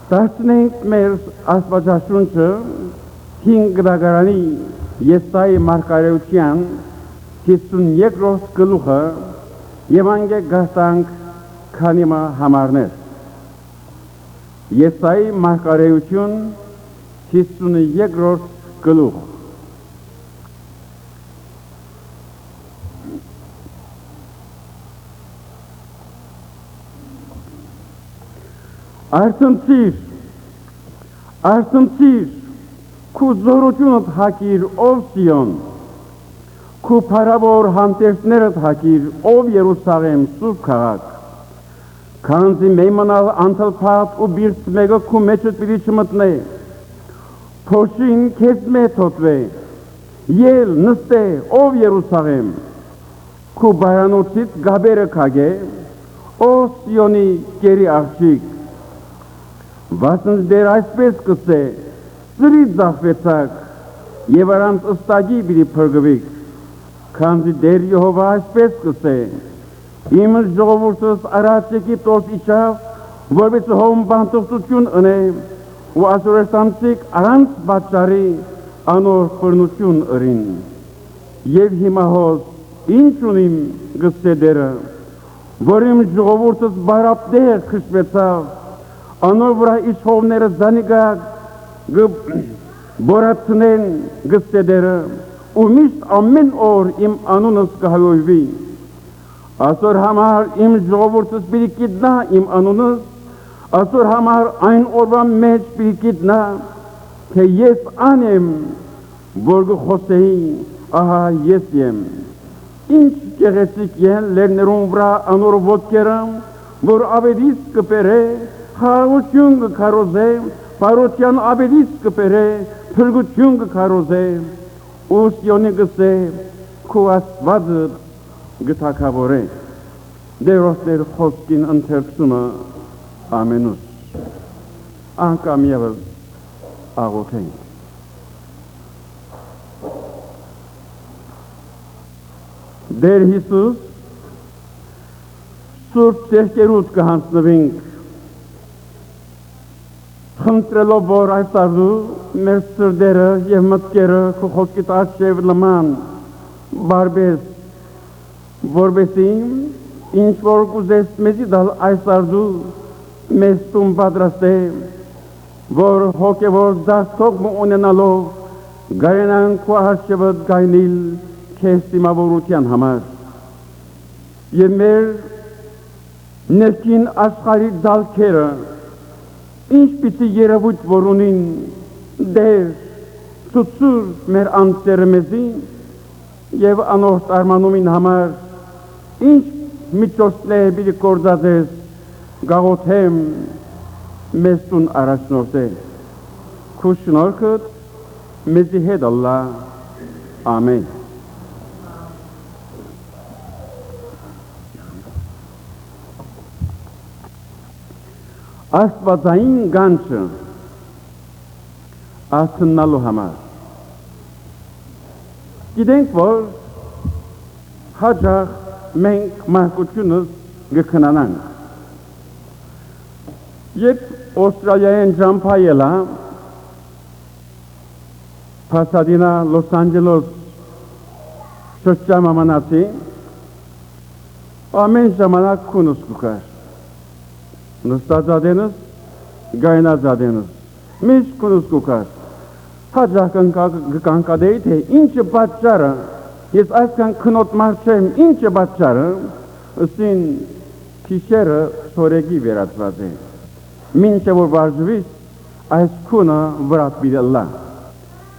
Դարձնենք մեր աստվածաշունչը հին գրադարանի Եսայի մարգարեության 52-րդ գլուխը եւ անգե գարտանք քանի համարներ։ Եսայի մարգարեություն 52-րդ գլուխ։ Արցնցիր, քու զորությունդ հակիր, ով Սիոն, քու փառավոր հանդերձներդ հակիր, ով Երուսաղեմ, սուրբ քաղաք, քանզի մեյմանալ անթլփատ ու բիրտ մեկը քու մեջդ պիտի չմտնե, փոշին քեզ մե թոթվե, ել նստե, ով Երուսաղեմ, քու բարանոցից գաբերը քագե, ով Սիոնի կերի աղջիկ, վասնց դեր այսպես կսե, ծրից զախվեցակ, եւ առանց ըստագի պիտի փրկվիք, քանզի դեր Եհովա այսպես կսե, իմ ժողովուրդս առաջ Եգիպտոս իջավ, որպեսզի հոմ բանտողություն ընե, ու ասորեստանցիկ առանց պատճառի անոր բռնություն ըրին, եւ հիմա հոս ինչ ունիմ գսե դերը, որ իմ ժողովուրդս բարապտեղ քշվեցավ, անոր վրա իշխողները զանիգա բորացնեն գսեդերը ու միշտ ամեն օր իմ անունս կհայովվի, ասոր համար իմ ժողովուրդս պիտի գիտնա իմ անունս, ասոր համար այն օրվա մեջ պիտի գիտնա, թե ես անեմ, որ գխոսեի, ահա ես եմ, ինչ գեղեցիկ են լերներուն վրա անոր ոտքերը, որ ավետիս կպերե, խաղաղություն կքարոզե, բարության ավետիս կպերե, փրկություն կքարոզե, ու Սիոնի գսե, քու Աստվածը գթակավորե, դերոսներ խոսքին ընթերցումը ամենուս, անգամ ևս աղոթենք։ Դեր Հիսուս, սուրբ ծեղկերուտ կհանձնվենք, խնդրելով որ այս տարու մեր սրդերը և մտքերը քո խոսքիդ առջև լման բարբես, որպեսզի ինչ որ կուզես մեզի տալ այս տարու մեզ տուն պատրաստե, որ հոգևոր դարձողմ ունենալով գայնան քո առջևդ գայնիլ քեզ դիմավորության համար և մեր ներքին աշխարհի դալքերը ինչ պիտի երևույթ որ ունին դեր ծուցուր մեր անձերը մեզի և անորդ արմանումին համար ինչ միջոցներ պիտի կործածես գաղոթեմ մեզ տուն առաջնորդե քու շնորհքդ մեզի հետ ալլա ամեն Աստվածային գանչը աստնալու համար գիտենք որ հաջող մենք մանկությունս գքնանանք երբ Ավստրալիայեն ճամփայելա Pasadena, Los Angeles շրջամամանացի ամեն ժամանակ քունս կուքար նստածադենս, գայնածադենս, միշտ քունս կուքար հաջող կանկադեի թե ինչը պատճառը ես այսքան քնոտ մարդ չեմ ինչը պատճառը ըստին քիշերը սորեգի վերածված է մինչև որ վարժվից այս քունը վրա պիտի լա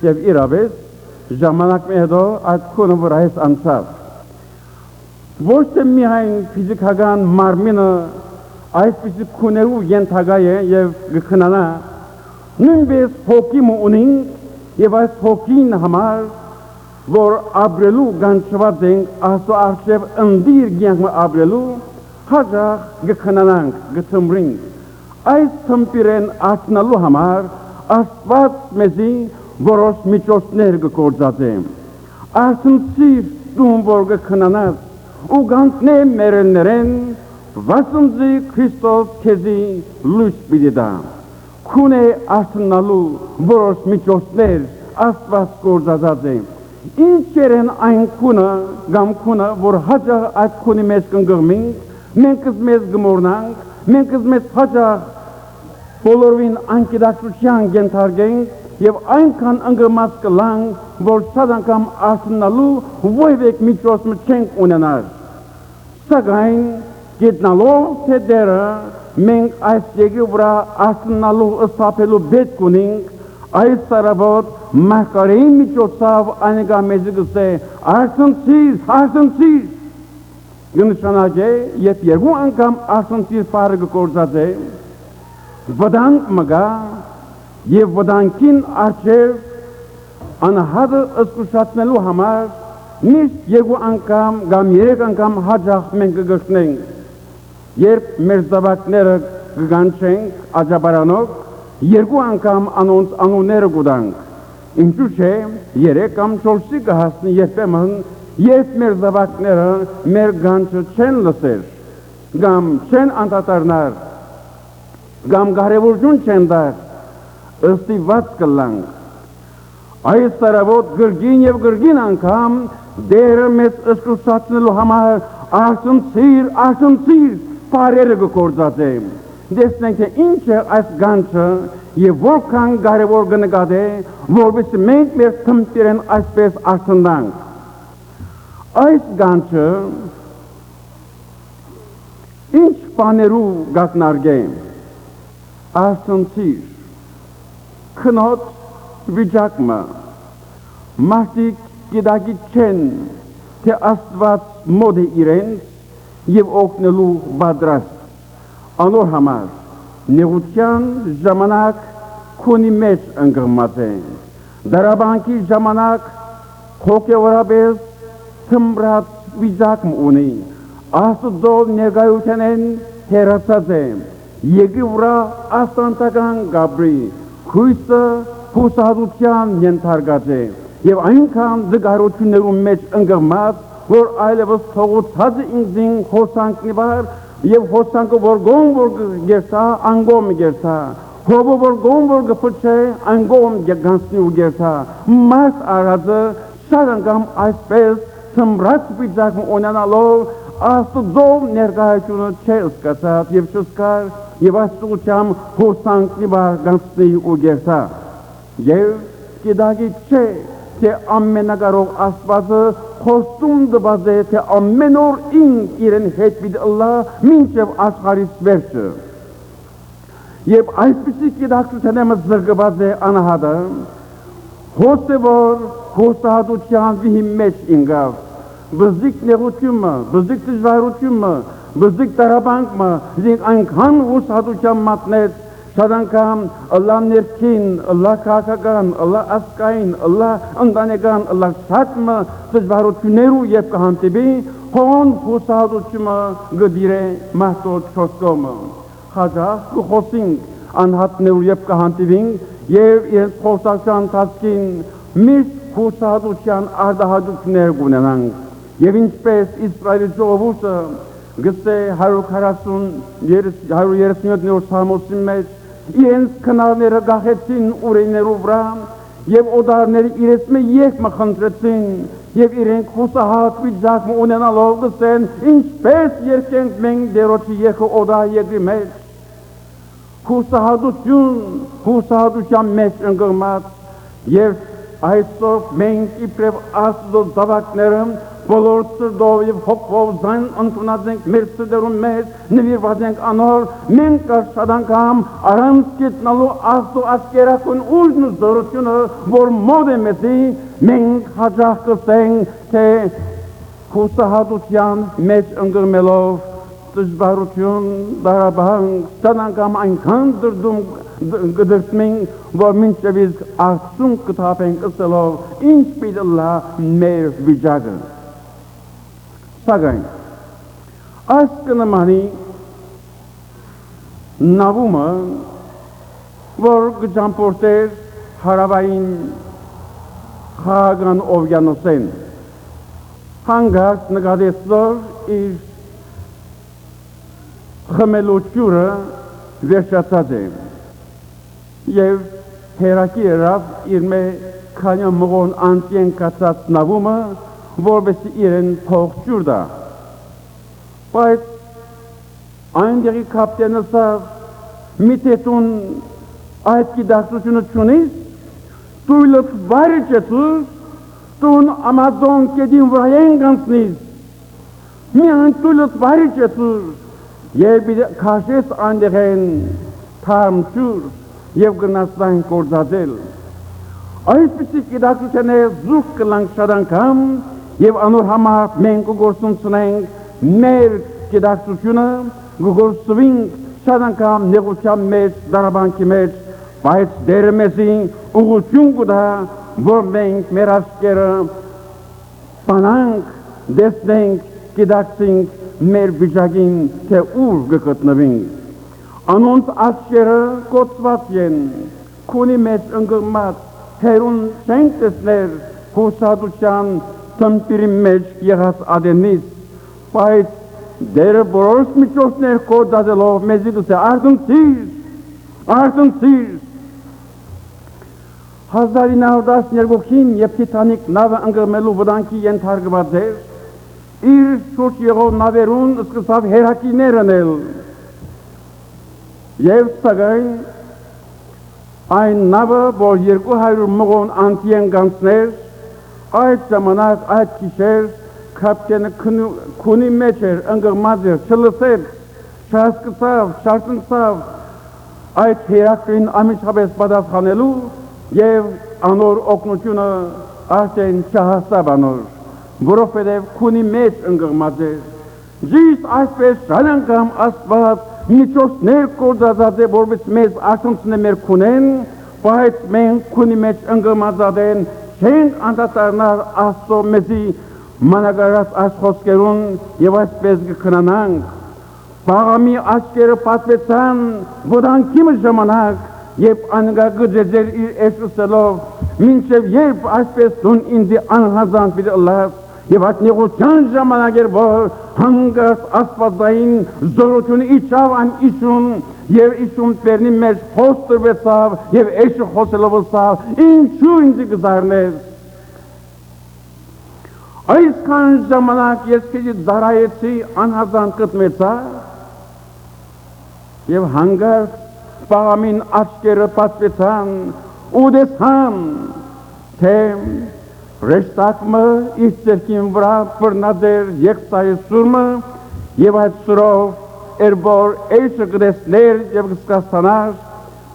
և իրավես ժամանակ մի հետո այդ քունը վրա ես անցավ ոչ թե միայն ֆիզիկական մարմինը այսպիսի քուներու ենթակա է և գքնանա նույնպես հոգի ունենք և այս հոգին համար որ ապրելու գանչված ենք Աստծո առջև ընդիր կյանք ապրելու հաջող գքնանանք գթմրինք այս թմբիրեն ակնալու համար Աստված մեզի որոշ միջոցներ կգործածե արցնցիր դուն որ գքնանաս ու գանցնե մերելներեն վասնզի Քրիստոս քեզի լույս պիտի տա քունե արտնալու որոշ միջոցներ Աստված գործածած է։ Ինչ են այն քունը կամ քունը, որ հաջող այդ քունի մեջ կընկղմենք, մենք մեզ գմորնանք, մենք մեզ հաջող բոլորին անկիդակցության ենթարկենք եւ այնքան ընկղմած կլանք, որ շատ անգամ արտնալու ովեկ միջոց չենք ունենալ։ Սակայն գիտնալով թե դերը մենք այս երկրի վրա արտնալու ըստապելու պետք ունենք, այս տարաբոտ մահկարային միջոցով այնքա մեզ գսե արտնցիր գնշանակ է, երբ երկու անգամ արտնցիր պարը գործած է, վտանգ մգա եւ վտանգին առջև անհատը զսկուշացնելու համար նիստ երկու անգամ կամ երեք անգամ հաջող մենք կգտնենք, երբ մեր զավակները կգանչենք աջաբարանով, երկու անգամ անոնց անունները կուտանք, ինչու չէ երեք կամ չորսի կհասնի երբեմն, երբ մեր զավակները մեր գանչը չեն լսեր, կամ չեն անդադարնար, կամ կարևորություն չեն դար, ըստիված կլանք։ Այս տարավոտ գրգին եւ գրգին անգամ դերը մեզ զսկուշացնելու համար արտնցիր պարերը կգործածե։ Դեսնենք թե ինչ է այս գանչը եւ որքան կարևոր կնկատե, որովհետեւ մենք մեր թմբիրեն այսպես արտնանք։ Այս գանչը ինչ բաներու գակնարկե, արտնցիր, քնոտ վիճակը, մարդիկ գիտակի չեն, թե Աստված մոտ է իրենց եւ օգնելու պատրաստ, անոր համար նեղության ժամանակ քունի մեջ ընկղմած են, դարաբանքի ժամանակ հոգեորապես թմրած վիճակ ունի, Աստծո ներկայութենեն հեռացած է, երկրի վրա աստանտական գաբրի, հույսը հուսահատության ենթարկած է, եւ այնքան զգարություններու մեջ ընկղմած, որ այլևս թողուցած է ինքնին հոսանքնի վար, եւ հոսանքը որ գոմ որ գերսա, անգոմ գերսա, հոբը որ գոմ որ գփչե, անգոմ գանցնի ու գերսա, մարդ արածը շատ անգամ այսպես թմրած վիճակ ունենալով Աստծո ներկայությունը չէ զգացած եւ չզգար եւ աստուծամ հոսանքնի վար գանցնի ու գերսա, եւ գիտակի չէ, թե ամենակարող Աստվածը խոստում տված է, թե ամեն օր ինք իրեն հետ պիտի ըլլա մինչև աշխարհից վերջը։ Եվ այսպիսի գիտակցութենը զրկված է անհատը, հոստը որ հոստահատության վիհի մեջ ինգավ, բզիկ նեղությունը, բզիկ դժվարությունը, բզիկ տարաբանկը, զինք այնքան հոստահատության մատնեց, շատ անգամ ըլլա ներքին, ըլլա քաղաքական, ըլլա ազգային, ըլլա ընտանեկան, ըլլա շատմը դժվարություններու երբ կհանդիպի, հոն հուսահատությունը գդիրե մահտոտ չոսկոմը։ Հաջող կխոսինք անհատներու երբ կհանդիպինք եւ իրենց խոսակցության ընթացքին միշտ հուսահատության արտահայտություններ կունենանք։ Եվ ինչպես Իսրայելի ժողովուրդը գսե 137-րդ Սամոսի մեջ իրենց քնարները գախեցին ուրեներու վրա եւ օդարները իրենց մեջ եկմը խնդրեցին եւ իրենք հուսահատ վիճակ ունենալով գսեն ինչպես երկենք մենք դերոջի երկու օդա երկրի մեջ հուսահատության մեջ ընկղմած եւ այսօր մենք իբրև Աստծո զավակները բոլոր սրտով եւ հոգով զայն ընդունած ենք մեր սրտերում մեջ, նվիրված ենք անոր, մենք շատ անգամ առանց գտնալու Աստծո ասկերակուն ուժն ու զորությունը, որ մոտ է մեզի, մենք հաջող կսենք, թե հուսահատության մեջ ընկղմելով դժվարություն, դարաբանք, շատ անգամ այնքան դրդմենք, որ մինչև իսկ Աստծուն կթափենք ըսելով, ինչ պիտի լա մեր վիճակը։ Սակայն, այս կնմանի նավումը, որ կջամպորտեր հարավային խաղաղան օվյանոսեն, հանգած նկատեցնող իր խմելու ջուրը վերջացած է։ եւ հերակի երավ իր մե քանյա մղոն անտien կացած նավումը որբեսի իրեն փող ջուրդա բայց այնտեղի կապտենը սա միտետուն այդ գիտակցությունը չունիս դույլըց վարի չեցուր տուն ամազոն կեդին վրայեն գանցնիս միայն դույլըց վարի չեցուր եւ քաշես այնտեղեն թարմ ջուր եւ գնացան կորձածել այսպիսի գիտակցությունը զուգ կլանք շատ անգամ եւ անոր համար մենք գործունենք մեր գիտակցությունը գործվինք շատ անգամ նեղության մեջ դարաբանքի մեջ բայց դեր մեզին ուղղություն կտա որ մենք մեր աչքերը բանանք դեսնենք գիտակցենք մեր վիճակին թե ուր կգտնվենք անոնց աչքերը կոծված են քունի մեջ ընկած հերուն չենք տեսներ հուսադության տմպիրի մեջ եղած ադենից բայց դերը որոշ միջոցներ կոծածելով մեզի դուսե արտընծիր 1912-ին երբ Թիտանիկ նավը ընկնելու վտանգի ենթարկված էր իր շուրջ եղող նավերուն սկսավ հերակիներ անել եւ սակայն այն նավը որ 200 մղոն անտien գանցներ այդ ժամանակ այդ գիշեր կապտենը քունի մեջ էր ընկած էր չլսեց չհասկացավ չարտնցավ այդ հերակին ամիջապես պատասխանելու եւ անոր օգնությունը արդեն չհասավ անոր որովհետեւ քունի մեջ ընկած էր ճիշտ այսպես շատ անգամ Աստված միջոցներ կործածած է որպես մեզ արտոնցնե մեր քունեն բայց մենք քունի մեջ ընկած են չենք անդադարնալ Աստծո մեզի մանագարած աշխոսկերուն եւ այսպես կքնանանք Բաղամի աչքերը պատվեցան վտանգի ժամանակ Եվ անգագջեջեր իր էշուսելով մինչև երբ այսպես դուն ինձի անհազանդ պիտի ըլլաս եւ այդ նեղության ժամանակ էր որ հանգած աստվածային զորությունը իջավ այն իշուն եւ իշուն պերնի մեջ խոստրվեցավ եւ էշը խոսելով ասավ ինչու ինձի գզարնես այսքան ժամանակ ես քեզ դարայեցի անհազանդ կտմեցա եւ հանգած Բաղամին աչքերը պատվեցան ու դեսան թե ռեշտակմը իր ձերքին վրա բռնած եղծայի սուրմը եւ այդ սուրով որ էշը կտեսներ եւ կսկասանար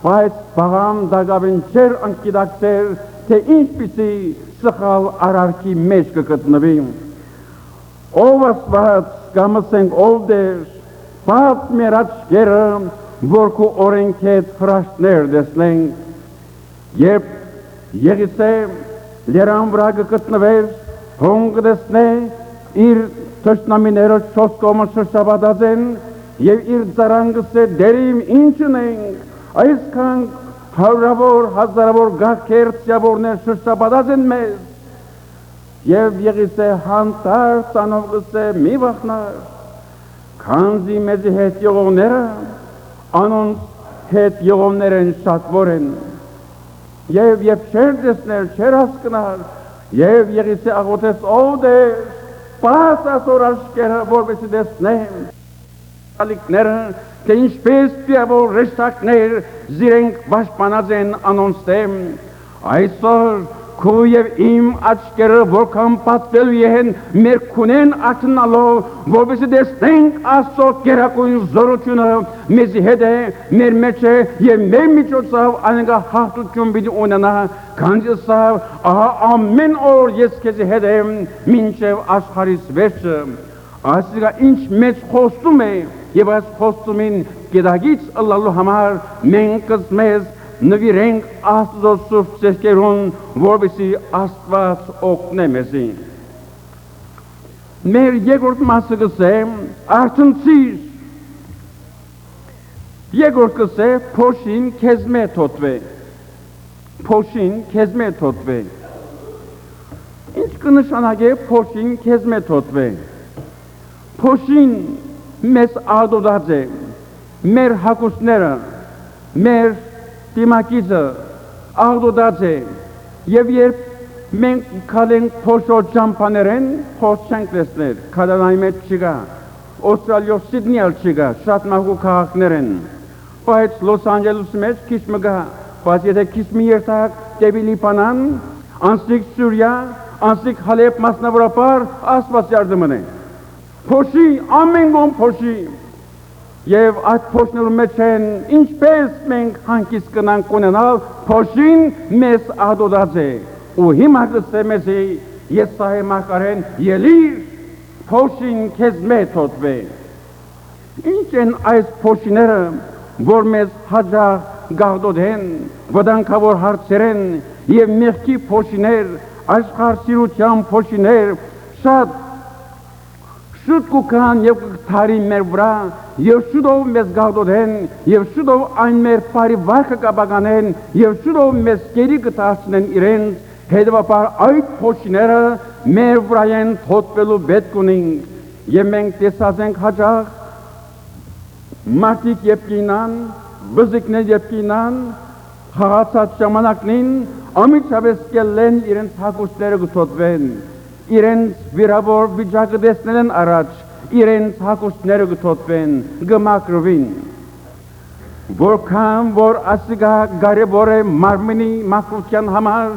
բայց Բաղամ դակավին չէր անգիտակցեր թե ինչպիսի սխալ արարքի մեջ կգտնվի ով Աստված կամսենք ով դեր բաց մեր աչքերը որ քո օրենքետ հրաշքներ դեսնենք երբ Եղիսե լերան վրա կգտնվեր հոնք դեսնե իր թշնամիները չորս կողմը շրջապատած են եւ իր ծարանգսե դերիմ ինչ ունենք այսքան հարյուրավոր հազարավոր գաղքեր ծյավորներ շրջապատած են մեզ եւ Եղիսե հանդար տանով գսե մի վախնար քանզի մեզի հետ եղողները անոնց հետ եղողներ են շատվոր են եւ չեր դեսներ չեր հասկնալ եւ Եղիսե աղոթեց ով դեր պաս ասոր աչքերը որպեսզի դեսնեմ ալիքները թե ինչպես դիավոր ռեշտակներ զիրենք պաշտպանած են անոնց դեմ այսօր քո եւ իմ աչքերը որքան պատվելու են մեր քունեն ակնալով որպեսզի դեսնենք Աստծո գերակույն զորությունը մեզի հետ է մեր մեջ է եւ մեր միջոցով անգահարտություն պիտի ունենա քանզի ահա ամեն օր ես քեզ հետ եմ մինչեւ աշխարհիս վերջը ասիկա ինչ մեծ խոստում է եւ այս խոստումին գիտակից ըլլալու համար մենք մեզ նվիրենք Աստծո սուրբ ձեռքերուն, որպեսզի Աստված օգնե մեզի։ Մեր երկրորդ մասը գսե արցնցիր։ Երկրորդ գսե փոշին քեզ մե թոթվե։ Փոշին քեզ մե թոթվե։ Ինչ կնշանակե փոշին քեզ մե թոթվե։ Փոշին մեզ ադոդած է։ Մեր հակուսները, մեր դիմակիցը աղդոդած է եւ երբ մենք քալենք փոշոր ճամփաներեն փոս չենք տեսնել Քանադայի մեջ չկա Օստրալիոս Սիդնիալ չկա շատ մահու քաղաքներ են բայց Լոս Անջելեսի մեջ քիչ մը գա բայց եթե քիչ մի երթակ դեպի Լիբանան անցիկ Սուրիա անցիկ Հալեբ մասնավորապես Աստված ярդմն է փոշի ամեն գոմ փոշի Եվ այդ փոշներու մեջ են ինչպես մենք հանկիստ կնանք ունենալ փոշին մեզ ադոդած է ու հիմա գսեմ էսի Եսայի մակարեն ելիր փոշին քեզ մեծ հոտվե Ինչ են այս փոշիները որ մեզ հաջող գաղդոդեն վտանգավոր հարցեր են եւ մեղքի փոշիներ աշխարհսիրության փոշիներ շատ Շուտ կուքան և կթարի մեր վրա, և շուտով մեզ գաղդոդեն, և շուտով այն մեր պարի վարկը կապականեն, և շուտով մեզ կերի կտարցնեն իրենց, հետևաբար այդ փոշիները մեր վրա են թոտվելու պետք ունենք, և մենք տեսած ենք հաջող, մարդիկ երբ կինան, բզիկներ երբ կինան, խաղացած ժամանակնին, ամիջապես կելեն իրենց հագուստները կթոտվեն, իրենց վիրավոր վիճակը տեսնելեն առաջ, իրենց հագուստները կթոտվեն, կմաքրվին։ Որքան որ ասիկա կարևոր է մարմնի մաքրության համար,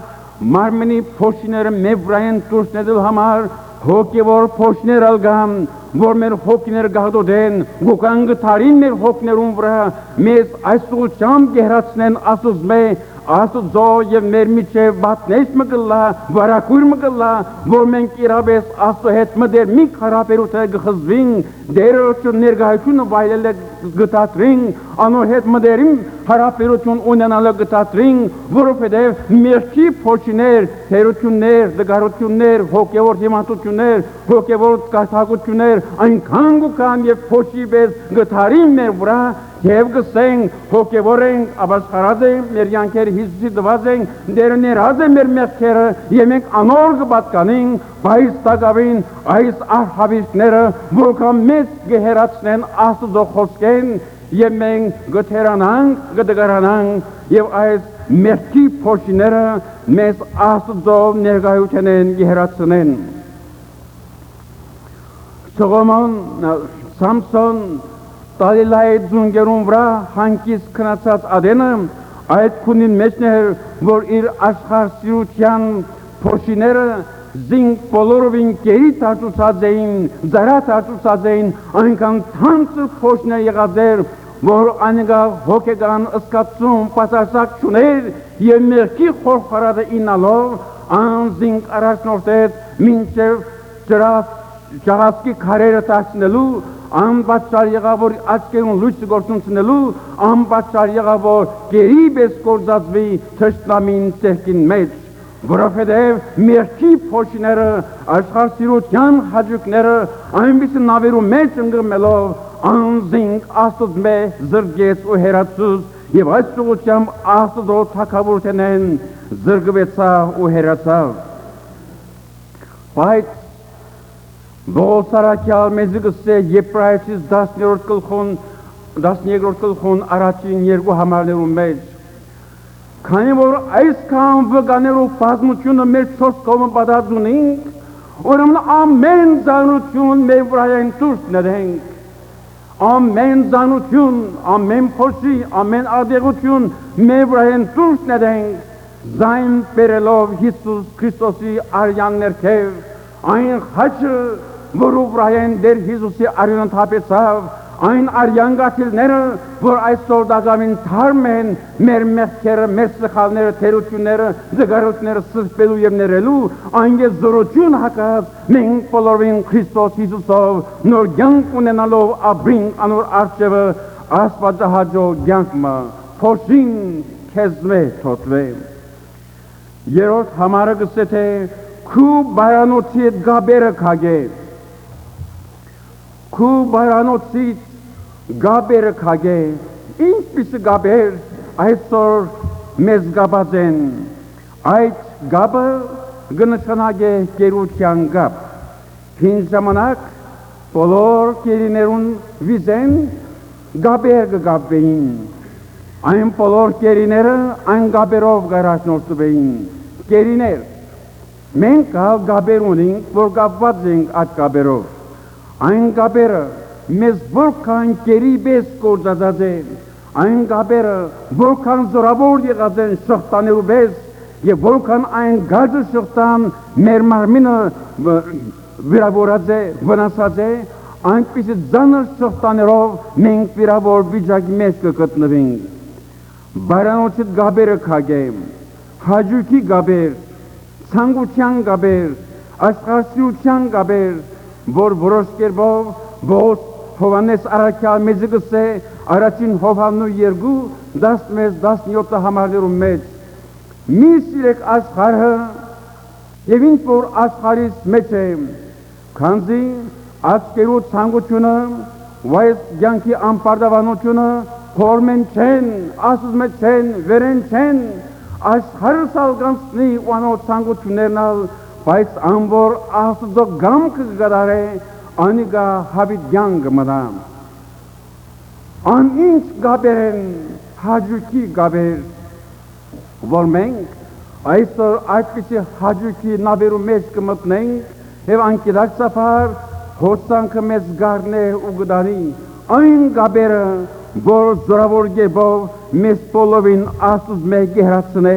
մարմնի փոշիները մեր վրա են դուրս ներել համար, հոգևոր փոշիներ ալգամ, որ մեր հոգիները գաղդոդեն, գուկան գթարին մեր հոգներուն վրա, մեզ այս ուղղությամբ գերացնեն ասուզմե, Աստծո եւ մեր միջև բատնես մը գլա, վարակույր մը գլա, որ մենք իրապես Աստծո հետ մդեր մի խարապերութը գխզվին, դերոչուն ներգայությունը վայելել գտատրին, անոր հետ մդերին հարապերություն ունենալը գտատրին, որովհետև մեղքի փոշիներ, թերություններ, դգարություններ, հոգևոր հիմատություններ, հոգևոր կաթակություններ, այնքան գուքան եւ փոշի պես գտարին մեր վրա Եվ գսենք, հոգևոր ենք, ապաշխարած ենք, մեր յանքերը Հիսուսի դված ենք, դերը ներած է մեր մեղքերը, և մենք անոր կպատկանենք, բայց տակավին այս արհավիրքները, որքան մեզ գհերացնեն Աստծո խոսքեն, և մենք գթերանանք, գդգարանանք, և այս մեղքի փոշիները մեզ Աստծո ներկայության են գհերացնեն։ Սողոմոն, Սամսոն, Տալիլայի ձունգերուն վրա հանկիստ քնացած ադենը այդ քունին մեջն էր, որ իր աշխարհսիրության փոշիները զինք բոլորովին գերի տածուցած էին, զարա տածուցած էին, այնքան թանձր փոշներ եղած էր, որ անիկա հոգեգան ըսկացում պատասակ չուներ և մեղքի խորխարատը ինալով անզինք առաջնորդեց մինչև ջրասկի քարերը տացնելու անպատճառ եղավ որ աչքերուն լույսը գործունցնելու, անպատճառ եղավ որ գերի պես գործածվի թշնամին ծերքին մեջ, որովհետև մեղքի փոշիները, աշխարհսիրության հաճույքները այնպիսի նավերու մեջ ընկմելով անզինք Աստծո զրկեց ու հեռացուց եւ այս ուղղությամբ Աստծո թագավորութենեն զրկվեցավ ու հեռացավ։ Բայց Բողոսարակյալ մեզ գսե Եբրայեցիս 10-րդ գլխուն առաջին երկու համարներու մեջ քանի որ այսքան վկաներու բազմությունը մեր չորս կողմը պատած ունենք, ուրեմն ամեն ծանրություն մեր վրայեն դուրս ներենք, ամեն ծանրություն, ամեն փոշի, ամեն ադեղություն մեր վրայեն դուրս ներենք, զայն բերելով Հիսուս Քրիստոսի արյան ներքև, այն խաչը որով վրայեն դեր Հիսուսի արյունը թափեցավ, այն արյան գաթիլները, որ այսօր դակամին թարմ են մեր մեղքերը, մեր սխալները, թերությունները, դգարությունները սրբելու և ներելու, այնպես զորություն հակած մենք բոլորին Քրիստոս Հիսուսով նոր կյանք ունենալով ապրենք անոր առջևը աստվածահաճո կյանքը, փոշին քեզմե թոտվե։ Երրորդ համարը գսե թե քու բայանոցի գաբերը քագե Քու բայանոցից գաբերը քագե, ինչպիսի գաբեր այսօր մեզ գաբած են, այդ գաբը գնշանագե կերության գաբ, հին ժամանակ բոլոր կերիներուն վիզեն գաբեր գգաբվեին, Այն բոլոր կերիները այն գաբերով գարաշնորթում էին, կերիներ, մենք գաբեր ունենք, որ գապված ենք այդ գաբերով, այն գաբերը մեզ որքան կերի պես գործածած է, այն գաբերը որքան զորավոր եղած են շղթաներու պես, եւ որքան այն գազը շղթան մեր մարմինը վիրավորած է, վնասած է, այնպիսի ձանր շղթաներով մենք վիրավոր վիճակի մեջ կգտնվենք։ Բարանոցի գաբերը քագեմ, հաջուկի գաբեր, ցանկության գաբեր, աշխարհսիրության գաբեր, որ որոշ կերպով ողջ Հովանես Արաքյալ մեզի գսե առաջին Հովհաննու 2:16-17 համարներում մեջ մի սիրեք աշխարհը եւ ինչ որ աշխարհից մեջ է, քանզի աչքերու ցանկությունը, վայս յանքի անպարտավանությունը Հորմեն չեն, ասուզ մեջ չեն, վերեն չեն, աշխարհը սալգանցնի ու անոր ցանկություններն ալ, բայց անոր Աստծո գամքը գդարե, անիգա հավիդյան գմնա։ Ան ինչ գաբեր են, հաջուկի գաբեր, որ մենք այսօր այդպիսի հաջուկի նավերու մեջ կմտնենք եւ անկիդակցափար հոսանքը մեզ գարնե ու գդանի, այն գաբերը որ զորավոր գերբով մեզ բոլորին Աստուծո մեկ հրացնե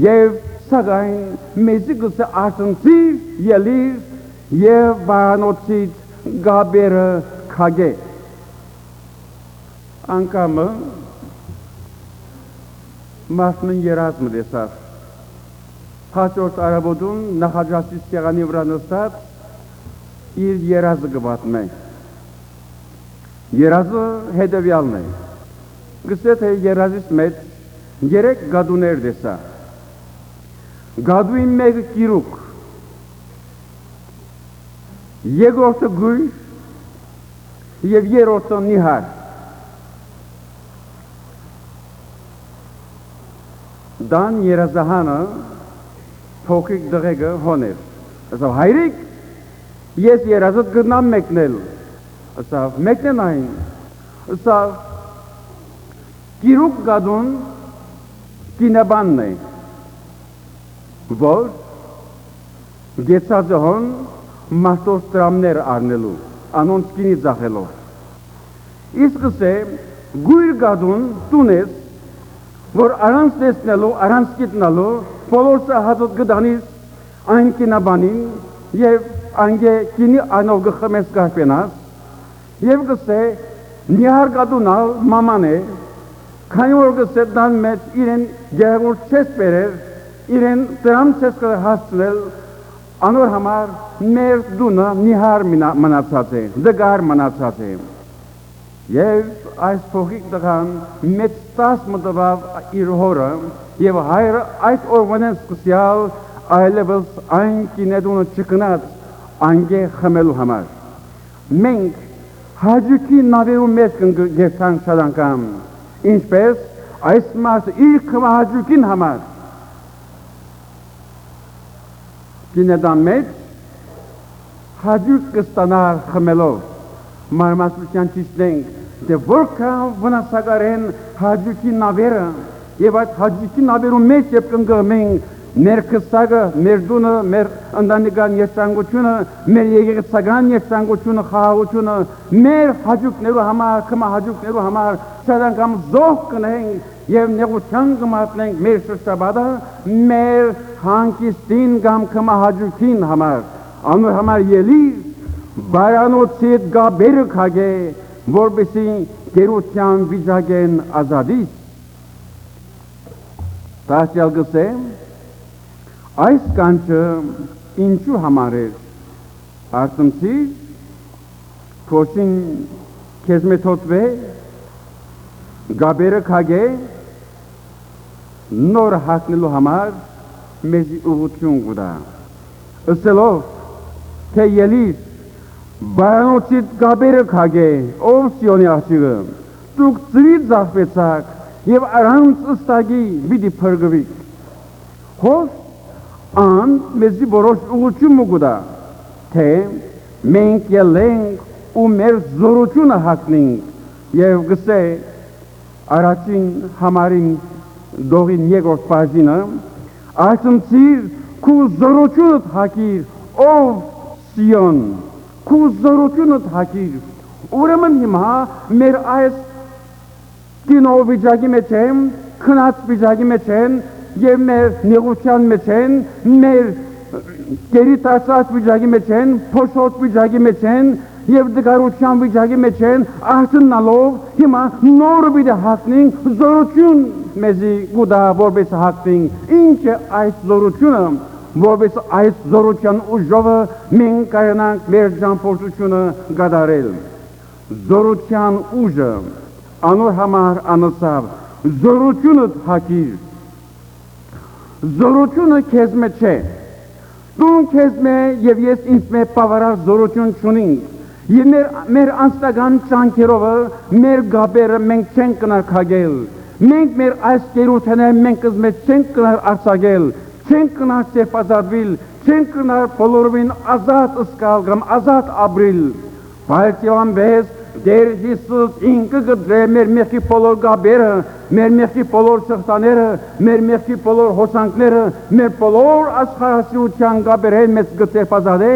եւ սակայն մեզի գուցե արտընծիր ելիր եւ բարանոցից գաբերը քագե անկամը մասնն երազմ դեսավ հաջորդ արաբոդուն նախաջասի սեղանի վրա նստած իր երազը գվատնե Երազը հետևյալն է, գսե թե երազից մեջ երեք գադուներ դեսա, գադուին մեկը կիրուկ, երկրորդը գույր և երրորդը նիհար, դան երազահանը փոքրիկ դղեգը հոներ, ասավ հայրիկ, ես երազըտ գնամ մեկնել, Ասավ, մեկնեն այն, ասավ, կիրուկ գադուն կինաբանն է, որ գեցածը հոն մարտոս տրամներ արնելու, անոնց կինի ձախելով։ Իսկ է, գույր գադուն տունես, որ արանց տեսնելու, արանց գիտնալու, բոլորսը հազոտ գդանիս այն կինաբանին և անգե կինի անով գխմես գարպենաս, Եվ գսե, նիհար գադունալ մաման է, քանի որ գսե դան մեջ իրեն գեղոր չես բերեր, իրեն տրամ չես կրը հասցնել, անոր համար մեր դունը նիհար մնացած է, դգար մնացած է։ Եվ այս փոխիկ դղան մեծ տաս մտվավ իր հորը, և հայրը այդ օրվանեն սկսյալ այլևս այն կինեդունը չկնած անգե խմելու համար։ Մենք Հաջուկի նավերու մեջ կգերցանք շատ անգամ, ինչպես այս մարդը իր քմահաջուկին համար կինեդան մեջ հաջուկ կստանար խմելով, մարմասության ճիշտենք, դե որքան վնասակար են հաջուկի նավերը և այդ հաջուկի նավերու մեջ եվ կնգղմենք մեր քսագը, մեր դունը, մեր ընտանեկան երջանկությունը, մեր եկեղեցական երջանկությունը, խաղաղությունը, մեր հաջուկներու համար, քմահաջուկներու համար շատ անգամ զոհ կնենք եւ նեղության կմատնենք մեր շրջապատը, մեր հանգիստին կամ քմահաջուկին համար, անոր համար ելիր բարանոցիդ գաբերը քագե, որպեսի գերության վիճակեն ազատիս։ Տաշյալ գսեմ, Այս կանչը ինչու համար էր, արտընցի, քոշին քեզ մեթոթվե, գաբերը քագե, նոր հակնելու համար մեզի ուղություն գուդա։ Ասելով, թե ելիր, բարանոցիդ գաբերը քագե, ով սիոնի աղջիկը, դուք ծվիտ զախվեցակ և առանց ըստագի բիդի պրգվիք։ Հոս Ան մեզի որոշ ուղղություն մուգուդա, թե մենք ելենք ու մեր զորությունը հակնենք և գսե Առաջին համարին դողին երկրորդ բաժինը այսինքն քու զորությունդ հակիր ով Սիոն քու զորությունդ հակիր ուրեմն հիմա մեր այս կինո վիճակի մեջ են քնած վիճակի մեջ են եւ մեր նեղության մեջ են մեր գերիտասարդ վիճակի մեջ են փոշոտ վիճակի մեջ են եւ դգարության վիճակի մեջ են արտնալով հիմա նոր բիդը հատնին զորություն մեզի գուդա որպես հատնին ինչ է այս զորությունը որպես այս զորության ուժովը մենք կարողանանք մեր ճամփորդությունը գդարել զորության ուժը անոր համար անասավ զորությունը հակիր զորությունը քեզ մեջ է դու քեզ մեջ եւ ես ինձ մեջ բավարար զորություն չունենք եւ մեր անձնական ճանքերով մեր գաբերը մենք չենք կնարկագել մենք մեր այս կերութենը մենք մեզ չենք կնար արձակել չենք կնար սեպազատվել չենք կնար բոլորովին ազատ ըսկալ կամ ազատ ապրիլ բայց անվես Դեր Հիսուս ինքը գդրե մեր մեղքի բոլոր գաբերը, մեր մեղքի բոլոր սխտաները, մեր մեղքի բոլոր հոսանքները, մեր բոլոր աշխարհասիրության գաբերեն մեզ գծերպազատ է,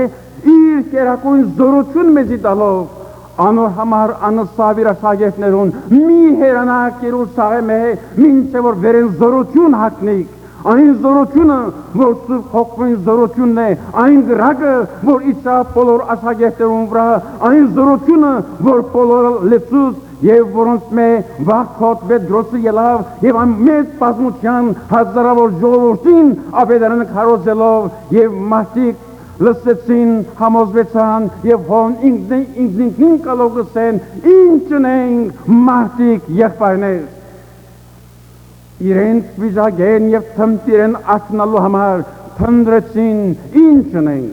իր կերակույն զորություն մեզի տալով անոր համար անսավ իր աշակերտներուն մի հերանակ Երուսաղեմ է, մինչև որ վերեն զորություն հագնիկ Այն զորությունը, որ Սուրբ Հոգին զորությունն է, այն գրակը, որ իջա բոլոր աշակերտներուն վրա, այն զորությունը, որ բոլոր լեցուց եւ որոնց մե վախոտ Պետրոսը ելավ եւ այն մեծ բազմության հազարավոր ժողովրդին ապետարանը քարոզելով եւ մարդիկ լսեցին համոզվեցան եւ հոն ինքնին կալոգսեն ինչն են մարդիկ եղբայրներ իրենց վիճակեն եւ թմտիրեն ակնալու համար թնդրեցին ինչն են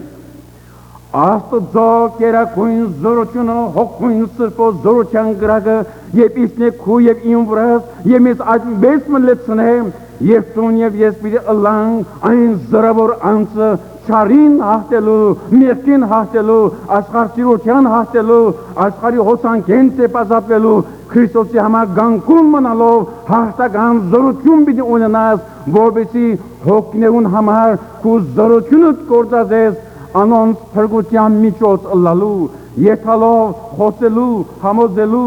Աստծո կերակույն զորությունը հոգույն սրբո զորության գրակը եւ իսնե քու եւ իմ վրաս եւ մեզ այդպես մլեցնե եւ տուն եւ ես պիտի ըլան այն զորավոր անձը չարին հաղթելու, մեղքին հաղթելու, աշխարհսիրության հաղթելու, աշխարհի հոսանքեն տեպազատվելու, Քրիստոսի համար գանկուն մնալով հաղթական զորություն պիտի ունենաս, որպեսզի հոգիներուն համար քու զորությունը գործածես անոնց փրկության միջոց ըլլալու, եթալով, խոսելու, համոզելու,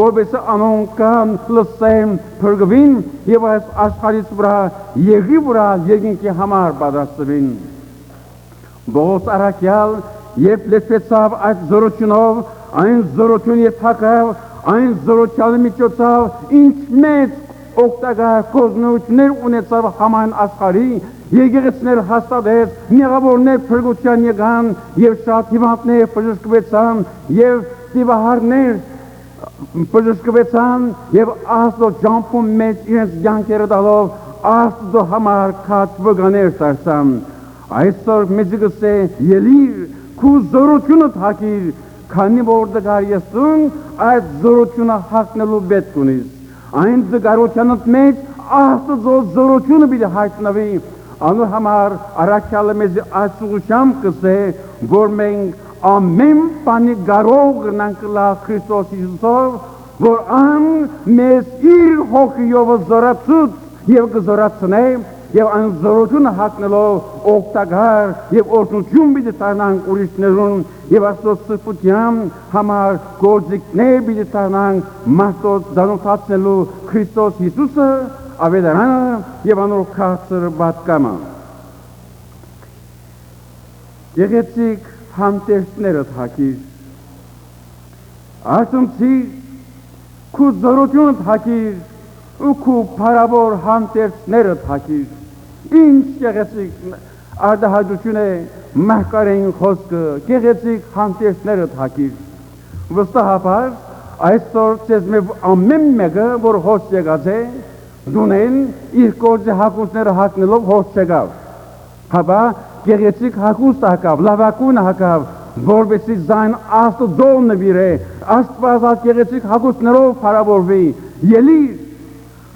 որպեսզի անոնք կան լսեն, փրկվին եւ այս աշխարհից վրա, եղի վրա երկինքի համար պատրաստվին։ Բողոս առաքյալ, երբ լեցվեցավ այդ զորությունով, այն զորություն երբ հակավ, այն զորության միջոցով, ինչ մեծ օգտակար կողմնություններ ունեցավ համայն աշխարհի, եկեղեցիներ հաստատեց, մեղավորներ փրկության եկան, եւ շատ հիվանդներ բժշկվեցան, եւ դիվահարներ բժշկվեցան, եւ Աստծո ջանքում մեջ իրենց յանքերը տալով Աստծո համար քաջ վգաներ ստացան։ Այսօր մեզ գսե ելիր քու զորությունը հակիր քանի որ դգար եսուն այդ զորությունը հակնելու պետք ունիս այն դգարությանդ մեջ Աստծո զորությունը պիտի հայտնվի անոր համար առաքյալը մեզ ացուղությամբ կսե որ մենք ամեն բանի կարող գնանք լա Քրիստոս Հիսուսով որ ան մեզ իր հոգիով զորացուց եւ կզորացնե եւ այն զորությունը հագնելով օգտակար եւ օրհնություն պիտի տանանք ուրիշներուն եւ Աստծո սրբության համար գործիքներ պիտի տանանք մարդոց դանոթացնելու Քրիստոս Հիսուսը ավետարանը եւ անոր քարսեր բատկամը Եղեցիկ համտեսները հակիր ասումցի քու զորությունը հակիր ու քու փարավոր համտեսները հակիր Ինչ գեղեցիկ արդահայտություն է մահկարային խոսքը, գեղեցիկ համտեսները հակիր։ Վստահաբար այսօր ցեզ մեզ ամեն մեկը, որ հոս եկած է, դունեն իր գործի հակուսները հակնելով հոս եկավ։ Հապա գեղեցիկ հակուստ հակավ, լավակուն հակավ, որպեսզի զայն Աստծո նվիրե, Աստված գեղեցիկ հակուսներով փառավորվի։ Ելիր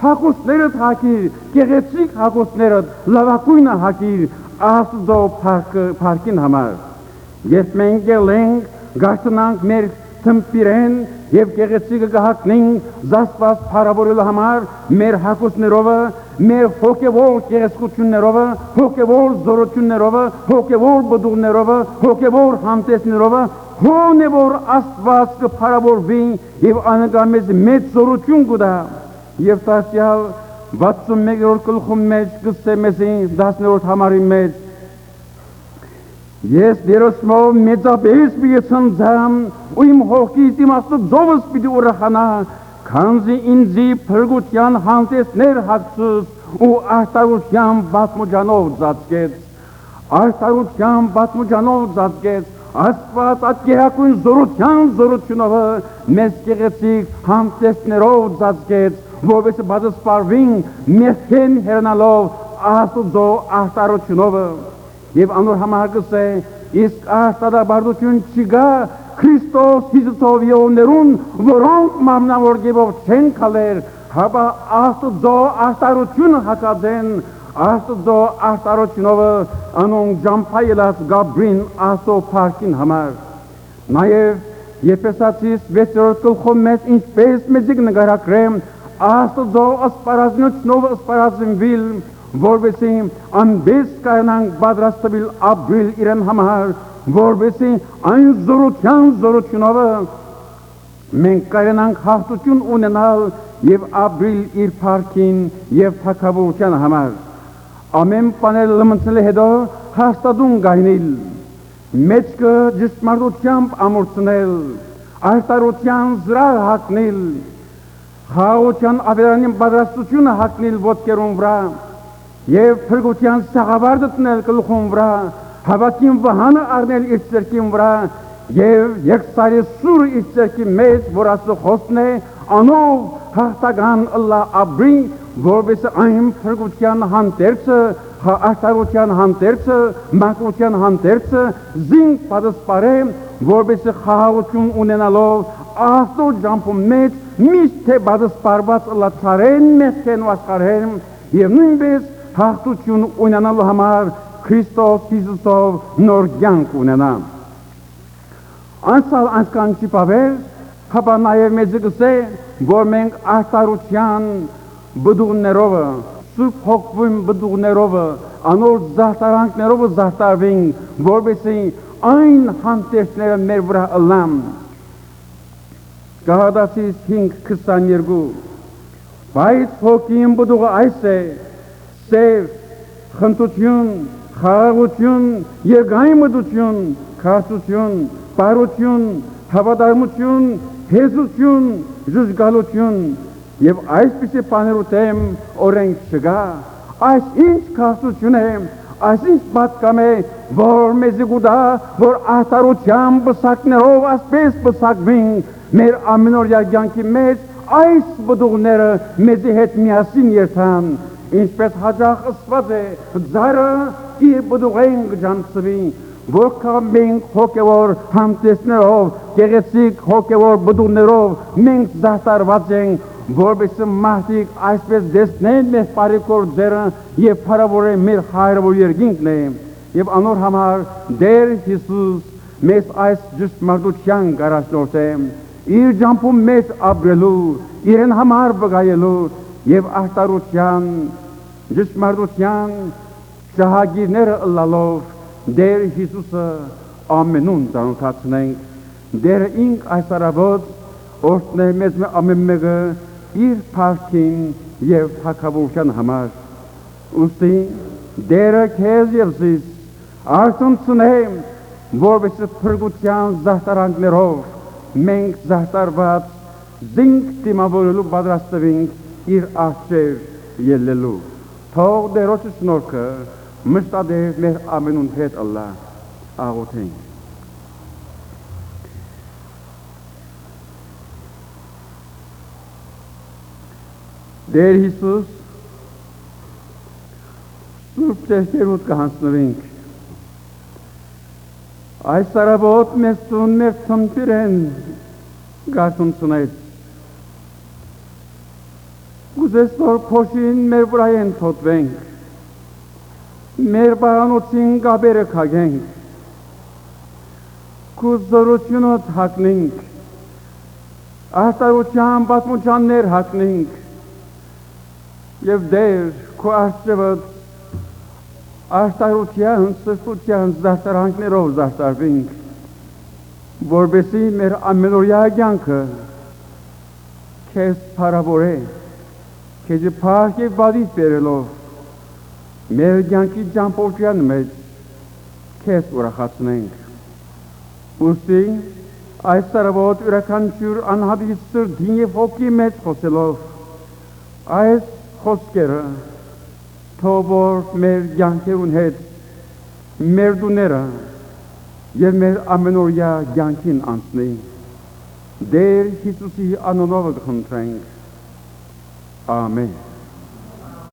Հակուսները հակիր, գեղեցիկ հակուսները լավակույնը հակիր Աստծո փառքին համար։ Երբ մենք ելենք, գաշտնանք մեր թմպիրեն եւ գեղեցիկը կհագնեն զաստված փառավորելու համար մեր հակոսներով, մեր հոգևոր գեղեցկություններով, հոգևոր զորություններով, հոգևոր բդուղներով, հոգևոր համտեսներով, հոնևոր Աստված կփառավորվի եւ անգամեզ մեծ զորություն կուտա եւ տասյալ 61-րդ գլխում մեջ կսե մեզի 10-րդ համարի մեջ Ես դերոսմով մեծապես պիտի ցնցամ ու իմ հոգից իմ Աստծովս պիտի ուրախանա քանզի ինձի փրկության հանդեսներ հագցուց ու արտարության բացմուջանով ծածկեց Աստված ատկերակույն զորությունով մեզ գեղեցիկ հանդեսներով ծածկեց որովհետև բացասպարվին մեզքեն հեռանալով Աստծո արտարությունով Եվ անոր համար կսե, իսկ արտադաբարդություն չկա Քրիստոս Հիսուսով յովներուն, որոնք մարմնավոր գևով չեն կալեր, հապա Աստծո արտարությունը հակած են, Աստծո արտարությունով անոնք ճամփայելած գաբրին Աստծո փառքին համար։ Նաև Եփեսացիս 6-րդ գլխում մեջ ինչպես մեզի նկարագրեմ Աստծո ասպարազնությունով ասպարազնվիլ որովհետեւ անբես կանանք պատրաստվել ապրել իրեն համար, որովհետեւ այն զորությունով մենք կանանք հաղթություն ունենալ եւ ապրել իր փառքին եւ թագավորության համար։ Ամեն բանել լմնցնելու հետո հաստատուն գայնել, մեջքը ճշմարտությամբ ամրցնել, արտարության զրահ հագնել, խաղաղության ավերանին պատրաստությունը հագնել ոտքերուն վրա Եվ փրկության սաղավարտը տնել գլխում վրա, հավատքին վահանը առնել իր ձեռքին վրա, եւ երկսարի սուրը իր ձեռքի մեջ, որ Աստծո խոսքն է, անով հաղթական ըլլա ապրի, որովհետեւ այն փրկության հանդերձը, արտարության հանդերձը, մաքրության հանդերձը զինք պատասպարե, որովհետեւ խաղաղություն ունենալով Աստծո ջամփում մեջ միշտ թե պատասպարված ըլլա ցարեն մեջքեն աշխարհեն եւ նույնպես հաղթություն ունենալու համար Քրիստոս Հիսուսով նոր կյանք ունենա։ Անցալ անցքան չի պավել, հապա նաև մեզ կսե, որ մենք արտարության բդուղներով, Սուրբ Հոգվին բդուղներով, անոր զարդարանքներով զարդարվենք, որովհետեւ այն հանդերձները մեր վրա ըլլան։ Գաղատացիս 5:22 Բայց Հոգին բդուղը այս է Սև, խնդություն, խաղաղություն, երկայնմտություն, քարտություն, բարություն, հավատարմություն, հեզություն, զզգալություն եւ այսպիսի բաներու դեմ օրենք չկա։ Այս ինչ քարտություն է, այս ինչ պատկամ է, որ մեզի գուտա, որ արտարության բսակներով ասպես բսակվին մեր ամենօրյա կյանքի մեջ այս բդուղները մեզի հետ միասին երթան Ինչպես հաջող ըսված է, ձարը իր բդուղեն կջանցվի, որքան մենք հոգևոր համտեսներով, գեղեցիկ հոգևոր բդուղներով մենք զարդարված ենք, որովհետեւ մարդիկ այսպես տեսնեն մեր բարեգոր ձեռը եւ փառավորեն մեր հայրվոր երկինքն է, եւ անոր համար Տեր Հիսուս մեզ այս ճշմարտության գարաշնորհ է, իր ջամփում մեջ ապրելու, իրեն համար վկայելու եւ արտարության Ճշմարտության շահագիրները ըլլալով Տեր Հիսուսը ամենուն ծանոթացնենք Տերը ինք այս առավոտ օրհնել մեզ ամեն մեկը իր փառքին եւ թագավորության համար ուստի Տերը քեզ եւ զիս արտոնցնեմ որովհետեւ փրկության զարդարանքներով մենք զարդարված զինք դիմավորելու պատրաստվենք իր առջև ելնելու Թող Տերոջ շնորհքը մշտադեպ մեր ամենուն հետ ըլլա աղոթենք Տեր Հիսուս Սուրբ ճեշտերուտ կհանձնվենք այս առավոտ մեզ տուն մեր թմբիրեն գարցունցնեց Գուզես որ փոշին մեր վրա են թոտվենք, մեր բարանոցին գաբերը կագենք, կուզորությունոտ հակնենք, Արտարության պատմությաններ հատնենք և դեր քո արջևը արտարության սրտության զարդարանքներով զարդարվենք, որպեսզի մեր ամենօրյա կյանքը քեզ փառավորե, քեզ փառք և բադից բերելով մեր կյանքի ճամփորդության մեջ քեզ ուրախացնենք։ Ուստի այս սարավոտ յուրաքանչյուր անհավիտ սրտին և հոգի մեջ խոսելով այս խոսքերը թող որ մեր կյանքերուն հետ մեր դուները և մեր ամենօրյա կյանքին անցնի։ Դեր Հիսուսի անունով կխնդրենք։ Ամեն։